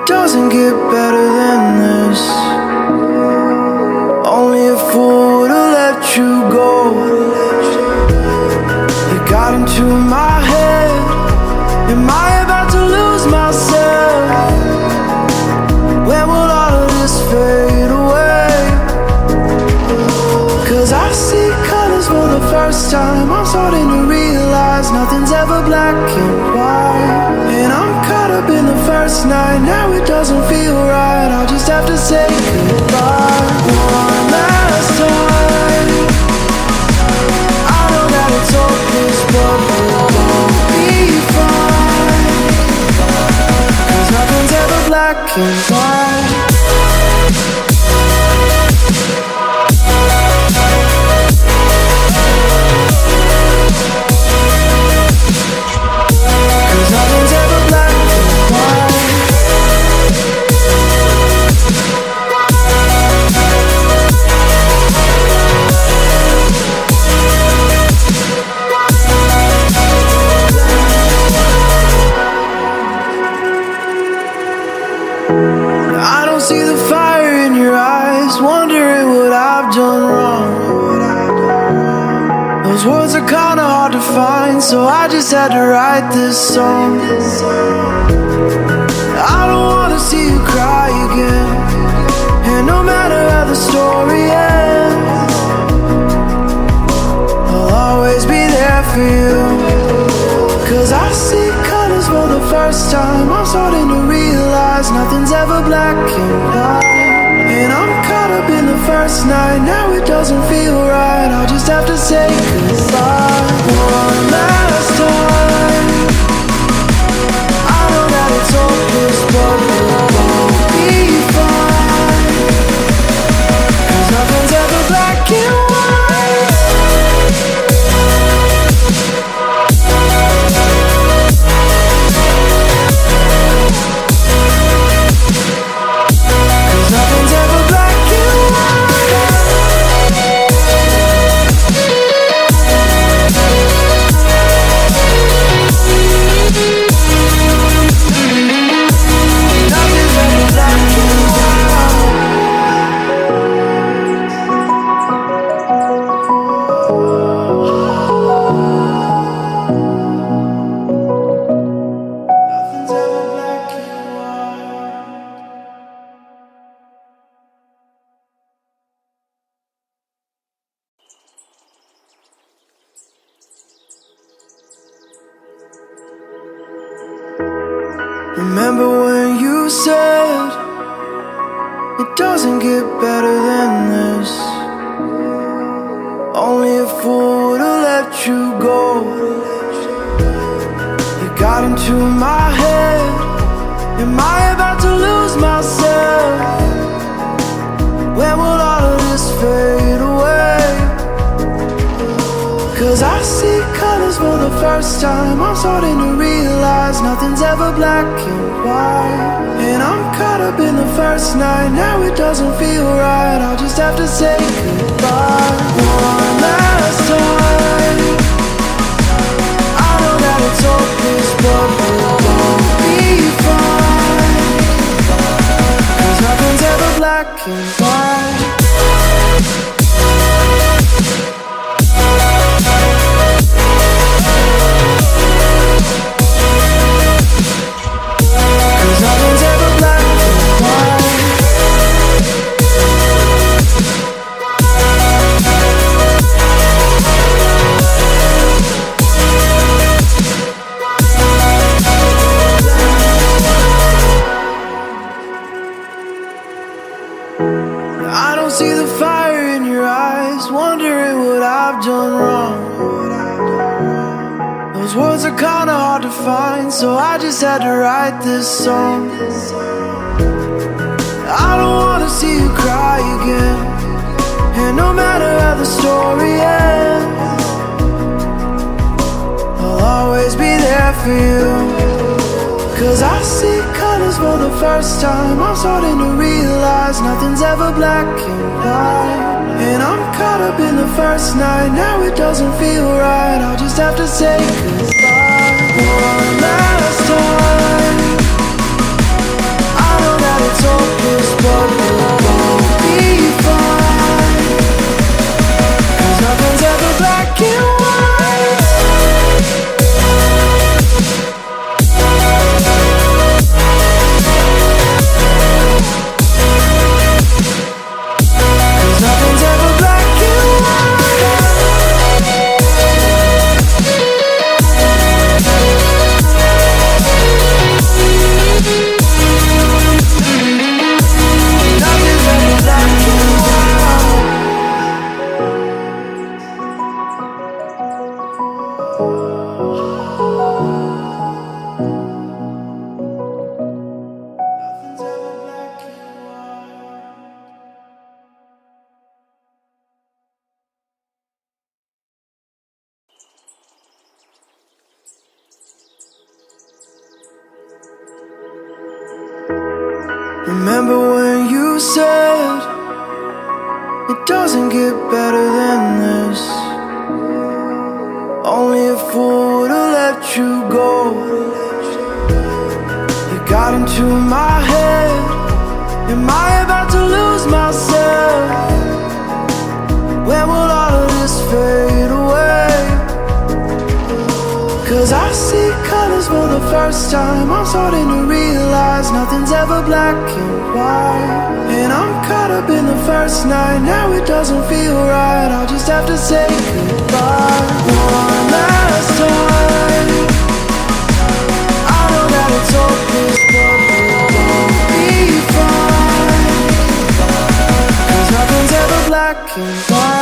doesn't get better than this. Only a fool would've let you go. You got into my head. Am I about to lose myself? When will all of this fade away? 'Cause I see colors for the first time. I'm starting to realize nothing's ever black and white. And I'm caught up in the first night. Now it doesn't feel right. I'll just have to say goodbye one last time. I know that it's hopeless, but we'll be fine. 'Cause nothing's ever black and white. Words are kinda hard to find, so I just had to write this song. I don't wanna see you cry again, and no matter how the story ends, I'll always be there for you. 'Cause I see colors for the first time. I'm starting to realize nothing's ever black and white. And I'm caught up in the first night. Now it doesn't feel right. I'll just have to say goodbye one last time. I know that it's hopeless, but we'll be fine. 'Cause nothing's ever black and white. Remember when you said it doesn't get better than this? Only a fool would've let you go. You got into my head. Am I about to lose myself? When will all of this fade away? 'Cause I see colors for the first time. I'm starting to realize nothing's ever black and white. And I'm caught up in the first night. Now it doesn't feel right. I'll just have to say goodbye one last time. I know that it's hopeless, but we'll be fine. 'Cause nothing's ever black and white. Words are kinda hard to find, so I just had to write this song. I don't wanna see you cry again, and no matter how the story ends, I'll always be there for you. 'Cause I see colors for the first time. I'm starting to realize nothing's ever black and white. And I'm caught up in the first night. Now it doesn't feel right. I'll just have to say goodbye one last time. I It doesn't get better than this. Only a fool would've let you go. You got into my head. Am I about to lose myself? When will all of this fade away? Cause I see colors for the first time. I'm starting to realize nothing's ever black and white. And I'm caught up in the first night. Now it doesn't feel right. I'll just have to say goodbye one last time. I know that it's hopeless, but we'll be fine. Cause nothing's ever black and white.